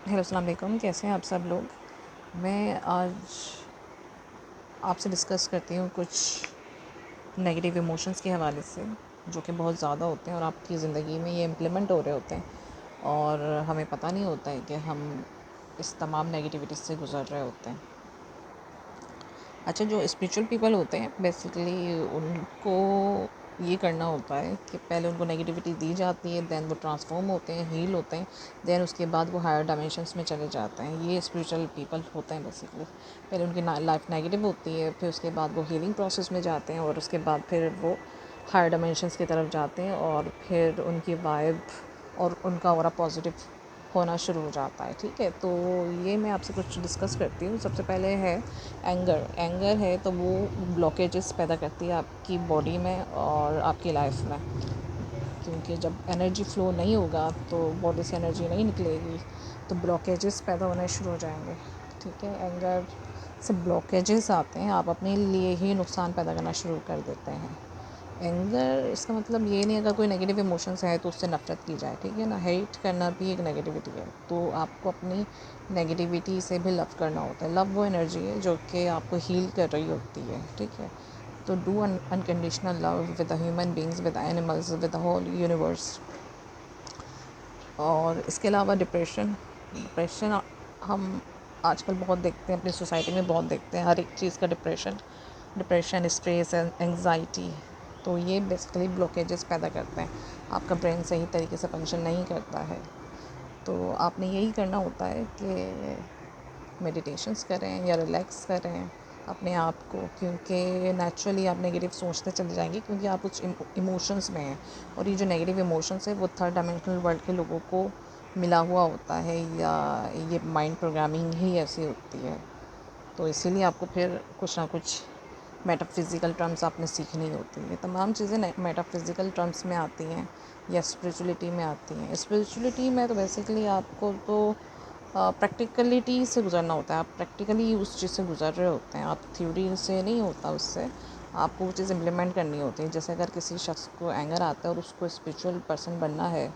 Hello السلام علیکم، کیسے ہیں آپ سب لوگ؟ میں آج آپ سے ڈسکس کرتی ہوں کچھ نگیٹیو ایموشنس کے حوالے سے، جو کہ بہت زیادہ ہوتے ہیں اور آپ کی زندگی میں یہ امپلیمنٹ ہو رہے ہوتے ہیں اور ہمیں پتہ نہیں ہوتا ہے کہ ہم اس تمام نگیٹیوٹیز سے گزر رہے ہوتے ہیں۔ اچھا، جو اسپریچول پیپل ہوتے ہیں بیسیکلی ان کو یہ کرنا ہوتا ہے کہ پہلے ان کو نگیٹیوٹی دی جاتی ہے، دین وہ ٹرانسفارم ہوتے ہیں، ہیل ہوتے ہیں، دین اس کے بعد وہ ہائر ڈائمینشنس میں چلے جاتے ہیں۔ یہ اسپریچول پیپل ہوتے ہیں بیسیکلی۔ پہلے ان کی لائف نیگیٹو ہوتی ہے، پھر اس کے بعد وہ ہیلنگ پروسیس میں جاتے ہیں اور اس کے بعد پھر وہ ہائر ڈائمینشنس کی طرف جاتے ہیں اور پھر ان کی وائب اور ان کا اورا پازیٹیو ہونا شروع ہو جاتا ہے۔ ٹھیک ہے، تو یہ میں آپ سے کچھ ڈسکس کرتی ہوں۔ سب سے پہلے ہے اینگر ہے تو وہ بلاکیجز پیدا کرتی ہے آپ کی باڈی میں اور آپ کی لائف میں، کیونکہ جب انرجی فلو نہیں ہوگا تو باڈی سے انرجی نہیں نکلے گی تو بلاکیجز پیدا ہونے شروع ہو جائیں گے۔ ٹھیک ہے، اینگر سے بلاکیجز آتے ہیں، آپ اپنے لیے ہی نقصان پیدا کرنا شروع کر دیتے ہیں۔ اینگر اس کا مطلب یہ نہیں، اگر کوئی نگیٹیو ایموشنس ہے تو اس سے نفرت کی جائے، ٹھیک ہے نا۔ ہیٹ کرنا بھی ایک نگیٹیوٹی ہے، تو آپ کو اپنی نگیٹیوٹی سے بھی لو کرنا ہوتا ہے۔ لو وہ انرجی ہے جو کہ آپ کو ہیل کر رہی ہوتی ہے، ٹھیک ہے۔ تو do unconditional love with the human beings, with the animals, with the whole universe. اور اس کے علاوہ ڈپریشن ہم آج کل بہت دیکھتے ہیں، اپنی سوسائٹی میں بہت دیکھتے ہیں، ہر ایک چیز کا ڈپریشن، اسٹریس، انگزائٹی، تو یہ بیسیکلی بلاکیجز پیدا کرتے ہیں۔ آپ کا برین صحیح طریقے سے فنکشن نہیں کرتا ہے، تو آپ نے یہی کرنا ہوتا ہے کہ میڈیٹیشنس کریں یا ریلیکس کریں اپنے آپ کو، کیونکہ نیچرلی آپ نگیٹیو سوچتے چلے جائیں گے، کیونکہ آپ کچھ ایموشنس میں ہیں اور یہ جو نگیٹیو ایموشنس ہے وہ تھرڈ ڈائمینشنل ورلڈ کے لوگوں کو ملا ہوا ہوتا ہے، یا یہ مائنڈ پروگرامنگ ہی ایسی ہوتی ہے۔ تو اسی لیے آپ کو پھر کچھ نہ کچھ میٹا فزیکل ٹرمز آپ نے سیکھنی ہوتی ہیں۔ تمام چیزیں میٹا فزیکل ٹرمز میں آتی ہیں یا اسپریچولیٹی میں آتی ہیں۔ اسپریچولیٹی میں تو بیسیکلی آپ کو تو پریکٹیکلٹی سے گزرنا ہوتا ہے، آپ پریکٹیکلی اس چیز سے گزر رہے ہوتے ہیں، آپ تھیوری سے نہیں ہوتا، اس سے آپ کو وہ چیز امپلیمنٹ کرنی ہوتی ہے۔ جیسے اگر کسی شخص کو اینگر آتا ہے اور اس کو اسپریچول پرسن بننا ہے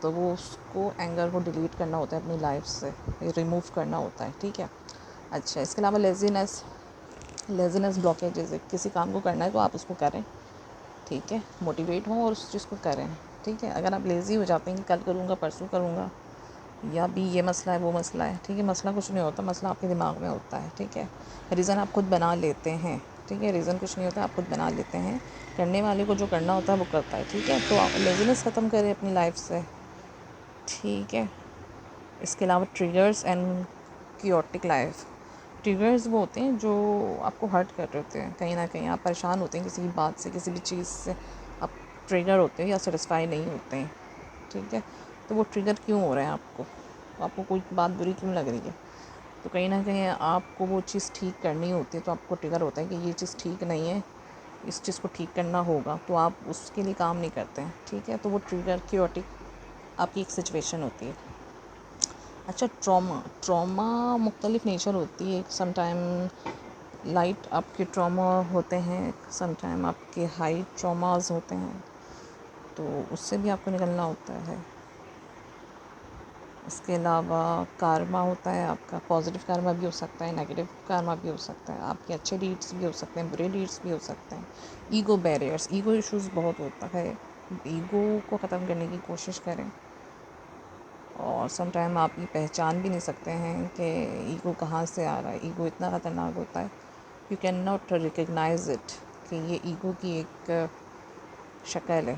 تو وہ اس کو اینگر کو ڈیلیٹ کرنا ہوتا ہے اپنی لائف سے، ریموو کرنا ہوتا ہے، ٹھیک ہے۔ اچھا، اس کے علاوہ لیزینس بلاکیجز ہے، کسی کام کو کرنا ہے تو آپ اس کو کریں، ٹھیک ہے، موٹیویٹ ہوں اور اس چیز کو کریں، ٹھیک ہے۔ اگر آپ لیزی ہو جاتے ہیں کہ کل کروں گا، پرسوں کروں گا، یا بھی یہ مسئلہ ہے وہ مسئلہ ہے، ٹھیک ہے، مسئلہ کچھ نہیں ہوتا، مسئلہ آپ کے دماغ میں ہوتا ہے، ٹھیک ہے۔ ریزن آپ خود بنا لیتے ہیں، ٹھیک ہے، ریزن کچھ نہیں ہوتا، آپ خود بنا لیتے ہیں۔ کرنے والے کو جو کرنا ہوتا ہے وہ کرتا ہے، ٹھیک ہے۔ تو لیزینس ختم کریں اپنی لائف سے، ٹھیک ہے۔ اس کے علاوہ triggers and chaotic life. Triggers وہ ہوتے ہیں جو آپ کو ہرٹ کر رہے ہوتے ہیں، کہیں نہ کہیں آپ پریشان ہوتے ہیں کسی بھی بات سے، کسی بھی چیز سے آپ ٹریگر ہوتے ہیں یا سیٹسفائی نہیں ہوتے ہیں، ٹھیک ہے۔ تو وہ ٹریگر کیوں ہو رہے ہیں آپ کو کوئی بات بری کیوں لگ رہی ہے؟ تو کہیں نہ کہیں آپ کو وہ چیز ٹھیک کرنی ہوتی ہے، تو آپ کو ٹریگر ہوتا ہے کہ یہ چیز ٹھیک نہیں ہے، اس چیز کو ٹھیک کرنا ہوگا، تو آپ اس کے لیے کام نہیں کرتے ہیں، ٹھیک ہے۔ تو وہ ٹریگر کیوٹک آپ کی ایک سچویشن ہوتی ہے۔ اچھا، ٹراما مختلف نیچر ہوتی ہے، سم ٹائم لائٹ آپ کے ٹراما ہوتے ہیں، سم ٹائم آپ کے ہائی ٹراماز ہوتے ہیں، تو اس سے بھی آپ کو نکلنا ہوتا ہے۔ اس کے علاوہ کارما ہوتا ہے آپ کا، پازیٹیو کارما بھی ہو سکتا ہے، نیگیٹیو کارما بھی ہو سکتا ہے، آپ کے اچھے ڈیڈس بھی ہو سکتے ہیں، برے ڈیڈس بھی ہو سکتے ہیں۔ ایگو بیریئرس، ایگو ایشوز بہت ہوتا ہے، ایگو کو ختم کرنے کی کوشش کریں، اور سم ٹائم آپ یہ پہچان بھی نہیں سکتے ہیں کہ ایگو کہاں سے آ رہا ہے۔ ایگو اتنا خطرناک ہوتا ہے، you can not recognise it, کہ یہ ایگو کی ایک شکل ہے،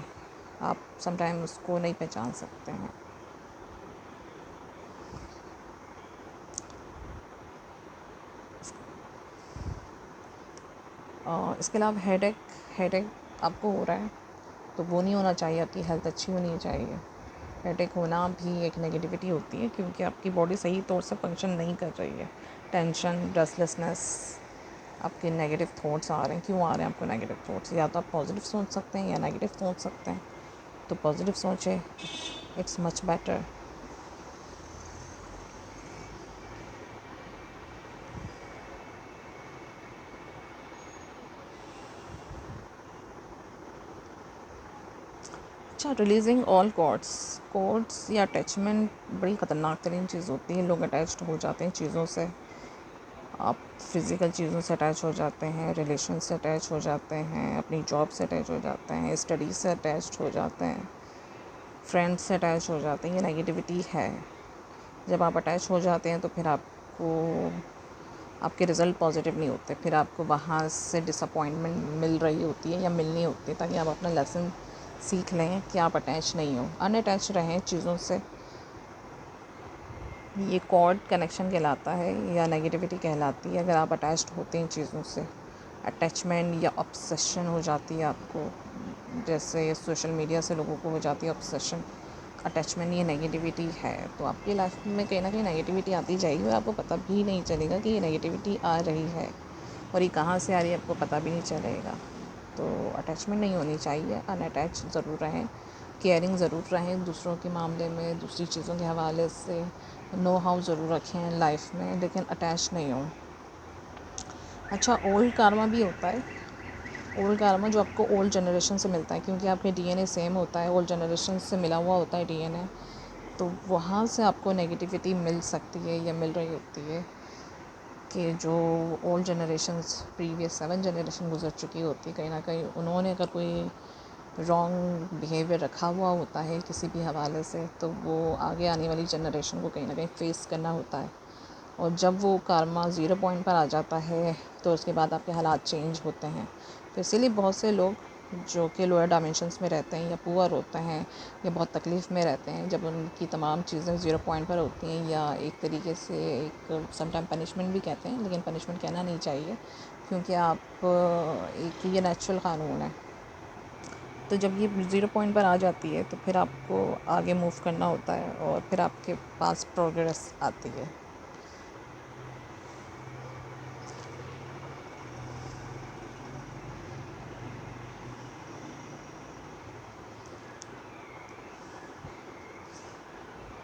آپ سم ٹائم اس کو نہیں پہچان سکتے ہیں۔ اس کے علاوہ ہیڈ ایک آپ کو ہو رہا ہے تو وہ نہیں ہونا چاہیے، آپ کی ہیلتھ اچھی ہونی چاہیے۔ ہیڈ ایک ہونا بھی ایک نگیٹیوٹی ہوتی ہے، کیونکہ آپ کی باڈی صحیح طور سے فنکشن نہیں کر رہی ہے۔ ٹینشن، ریسٹلیسنس، آپ کے نیگیٹو تھاٹس آ رہے ہیں، کیوں آ رہے ہیں آپ کو نیگیٹو تھاٹس؟ یا تو آپ پازیٹیو سوچ سکتے ہیں یا نیگیٹو سوچ سکتے ہیں، تو پازیٹیو سوچیں، اٹس مچ بیٹر۔ اچھا، ریلیزنگ آل کوڈس یا اٹیچمنٹ بڑی خطرناک ترین چیز ہوتی ہے. لوگ اٹیچڈ ہو جاتے ہیں چیزوں سے. آپ فزیکل چیزوں سے اٹیچ ہو جاتے ہیں، ریلیشن سے اٹیچ ہو جاتے ہیں، اپنی جاب سے اٹیچ ہو جاتے ہیں، اسٹڈیز سے اٹیچڈ ہو جاتے ہیں، فرینڈس سے اٹیچ ہو جاتے ہیں. یہ نیگیٹیوٹی ہے. جب آپ اٹیچ ہو جاتے ہیں تو پھر آپ کے رزلٹ پازیٹیو نہیں ہوتے. پھر آپ کو وہاں سے ڈس اپوائنٹمنٹ مل رہی ہوتی ہے یا ملنی ہوتی ہے، تاکہ آپ اپنا لیسن سیکھ لیں کہ آپ اٹیچ نہیں ہو. ان اٹیچ رہیں چیزوں سے. یہ کارڈ کنیکشن کہلاتا ہے یا نیگیٹیوٹی کہلاتی ہے اگر آپ اٹیچڈ ہوتے ہیں چیزوں سے. اٹیچمنٹ یا obsession ہو جاتی ہے آپ کو، جیسے سوشل میڈیا سے لوگوں کو ہو جاتی ہے obsession. اٹیچمنٹ یہ نیگیٹیوٹی ہے. تو آپ کی لائف میں کہیں نہ کہیں نیگیٹیوٹی آتی جائے گی اور آپ کو پتہ بھی نہیں چلے گا کہ یہ نیگیٹیوٹی آ رہی ہے، اور یہ کہاں سے آ رہی ہے آپ کو پتہ بھی نہیں چلے گا. تو اٹیچمنٹ نہیں ہونی چاہیے. ان اٹیچ ضرور رہیں، کیئرنگ ضرور رہیں دوسروں کے معاملے میں، دوسری چیزوں کے حوالے سے. نو ہاؤ ضرور رکھیں لائف میں، لیکن اٹیچ نہیں ہوں. اچھا، اولڈ کارما بھی ہوتا ہے. اولڈ کارما جو آپ کو اولڈ جنریشن سے ملتا ہے، کیونکہ آپ کے ڈی این اے سیم ہوتا ہے، اولڈ جنریشن سے ملا ہوا ہوتا ہے ڈی این اے. تو وہاں سے آپ کو نیگیٹیوٹی مل سکتی ہے یا مل رہی ہوتی ہے کہ جو اولڈ جنریشنز پریویس 7 جنریشن گزر چکی ہوتی ہے، کہیں نہ کہیں انہوں نے اگر کوئی رانگ بیہیویئر رکھا ہوا ہوتا ہے کسی بھی حوالے سے، تو وہ آگے آنے والی جنریشن کو کہیں نہ کہیں فیس کرنا ہوتا ہے. اور جب وہ کارما 0 پوائنٹ پر آ جاتا ہے تو اس کے بعد آپ کے حالات چینج ہوتے ہیں. تو اسی لیے بہت سے لوگ جو کہ لوئر ڈائمینشنس میں رہتے ہیں یا پور ہوتے ہیں یا بہت تکلیف میں رہتے ہیں، جب ان کی تمام چیزیں 0 پوائنٹ پر ہوتی ہیں، یا ایک طریقے سے ایک سم ٹائم پنشمنٹ بھی کہتے ہیں، لیکن پنشمنٹ کہنا نہیں چاہیے کیونکہ آپ ایک یہ نیچرل قانون ہے. تو جب یہ 0 پوائنٹ پر آ جاتی ہے تو پھر آپ کو آگے موو کرنا ہوتا ہے، اور پھر آپ کے پاس پروگریس آتی ہے.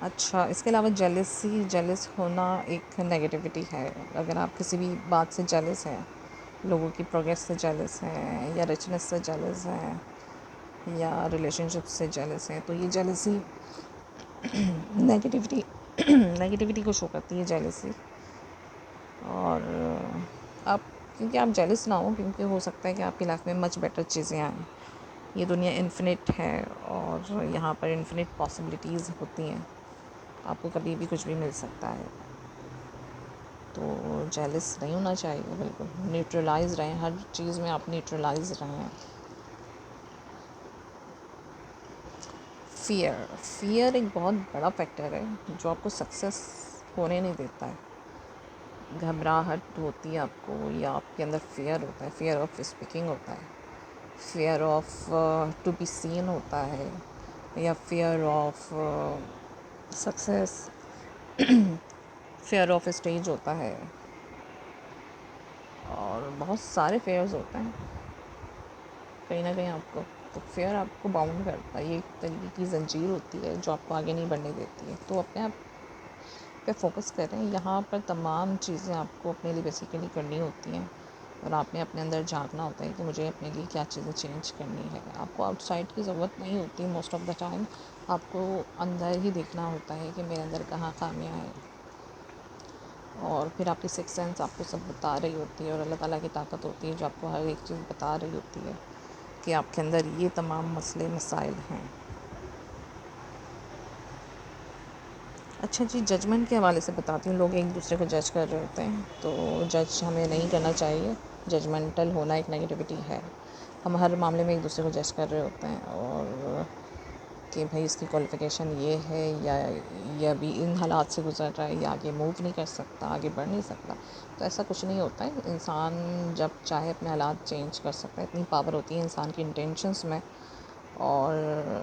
اچھا، اس کے علاوہ جیلس ہونا ایک نیگیٹیوٹی ہے. اگر آپ کسی بھی بات سے جیلس ہیں، لوگوں کی پروگریس سے جیلس ہیں، یا رچنس سے جیلس ہیں، یا ریلیشن شپ سے جیلس ہیں، تو یہ جیلسی نیگیٹیوٹی کو شو کرتی ہے جیلسی. اور آپ کیونکہ آپ جیلس نہ ہوں، کیونکہ ہو سکتا ہے کہ آپ کی لائف میں مچ بیٹر چیزیں آئیں. یہ دنیا انفینٹ ہے اور یہاں پر انفینٹ پاسبلٹیز ہوتی ہیں. آپ کو کبھی بھی کچھ بھی مل سکتا ہے. تو جیلس نہیں ہونا چاہیے. بالکل نیوٹرلائز رہیں، ہر چیز میں آپ نیوٹرلائز رہیں. فیئر ایک بہت بڑا فیکٹر ہے جو آپ کو سکسیس ہونے نہیں دیتا ہے. گھبراہٹ ہوتی ہے آپ کو، یا آپ کے اندر فیئر ہوتا ہے، فیئر آف اسپیکنگ ہوتا ہے، fear of to be seen ہوتا ہے، یا fear of success, fear of stage ہوتا ہے، اور بہت سارے فیئرز ہوتے ہیں کہیں نہ کہیں آپ کو. تو فیئر آپ کو باؤنڈ کرتا ہے. یہ ایک طریقے کی زنجیر ہوتی ہے جو آپ کو آگے نہیں بڑھنے دیتی ہے. تو اپنے آپ پہ فوکس کریں. یہاں پر تمام چیزیں آپ کو اپنے لیے بیسیکلی کرنی ہوتی ہیں، اور آپ نے اپنے اندر جھانکنا ہوتا ہے کہ مجھے اپنے لیے کیا چیزیں چینج کرنی ہے. آپ کو آؤٹ سائڈ کی ضرورت نہیں ہوتی. موسٹ آف دا ٹائم آپ کو اندر ہی دیکھنا ہوتا ہے کہ میرے اندر کہاں خامیاں ہیں، اور پھر آپ کی سکس سینس آپ کو سب بتا رہی ہوتی ہے، اور اللہ تعالیٰ کی طاقت ہوتی ہے جو آپ کو ہر ایک چیز بتا رہی ہوتی ہے کہ آپ کے اندر یہ تمام مسئلے مسائل ہیں. اچھا جی، ججمنٹ کے حوالے سے بتاتی ہوں. لوگ ایک دوسرے کو جج کر رہے ہوتے ہیں، تو جج ہمیں نہیں کرنا چاہیے. ججمنٹل ہونا ایک نیگیٹیوٹی ہے. ہم ہر معاملے میں ایک دوسرے کو جج کر رہے ہوتے ہیں، اور کہ بھائی اس کی کوالیفیکیشن یہ ہے، یا ابھی ان حالات سے گزر رہا ہے، یا آگے موو نہیں کر سکتا، آگے بڑھ نہیں سکتا. تو ایسا کچھ نہیں ہوتا ہے. انسان جب چاہے اپنے حالات چینج کر سکتا ہے. اتنی پاور ہوتی ہے انسان کی انٹینشنس میں، اور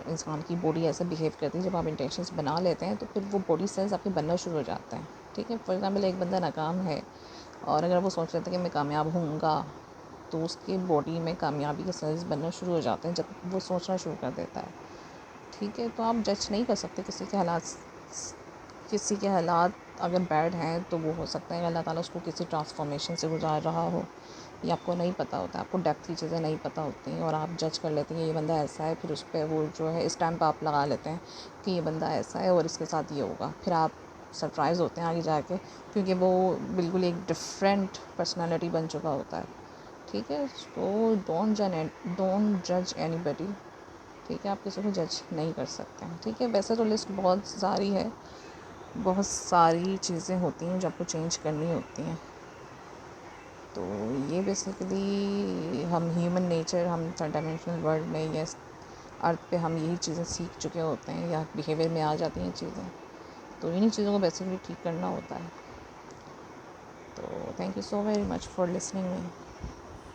انسان کی باڈی ایسے بیہیو کرتی ہے. جب آپ انٹینشنس بنا لیتے ہیں تو پھر وہ باڈی سیلز آپ کے بننا شروع ہو جاتے ہیں. ٹھیک ہے، فار ایگزامپل ایک بندہ ناکام ہے، اور اگر وہ سوچ لیتا ہے کہ میں کامیاب ہوں گا، تو اس کی باڈی میں کامیابی کے سیلز بننا شروع ہو جاتے ہیں جب وہ سوچنا شروع کر دیتا ہے. ٹھیک ہے، تو آپ جج نہیں کر سکتے کسی کے حالات. اگر بیڈ ہیں تو وہ ہو سکتا ہے کہ اللہ تعالیٰ اس کو کسی ٹرانسفارمیشن سے گزار رہا ہو. یہ آپ کو نہیں پتہ ہوتا ہے، آپ کو ڈیپتھ کی چیزیں نہیں پتہ ہوتی ہیں اور آپ جج کر لیتے ہیں یہ بندہ ایسا ہے، پھر اس پہ وہ جو ہے اسٹیمپ آپ لگا لیتے ہیں کہ یہ بندہ ایسا ہے اور اس کے ساتھ یہ ہوگا. پھر آپ سرپرائز ہوتے ہیں آگے جا کے، کیونکہ وہ بالکل ایک ڈفرینٹ پرسنالٹی بن چکا ہوتا ہے. ٹھیک ہے، تو ڈونٹ جج اینی باڈی. ٹھیک ہے، آپ کسی کو جج نہیں کر سکتے ہیں. ٹھیک ہے، ویسے تو لسٹ بہت ساری ہے، بہت ساری چیزیں ہوتی ہیں جو آپ کو چینج کرنی ہوتی ہیں. تو یہ بیسیکلی ہم ہیومن نیچر، ہم تھرڈ ڈائمینشنل ورلڈ میں یہ ارتھ پہ ہم یہی چیزیں سیکھ چکے ہوتے ہیں یا بیہیویئر میں آ جاتی ہیں چیزیں. تو انہیں چیزوں کو بیسیکلی ٹھیک کرنا ہوتا ہے. تو thank you so very much for listening me.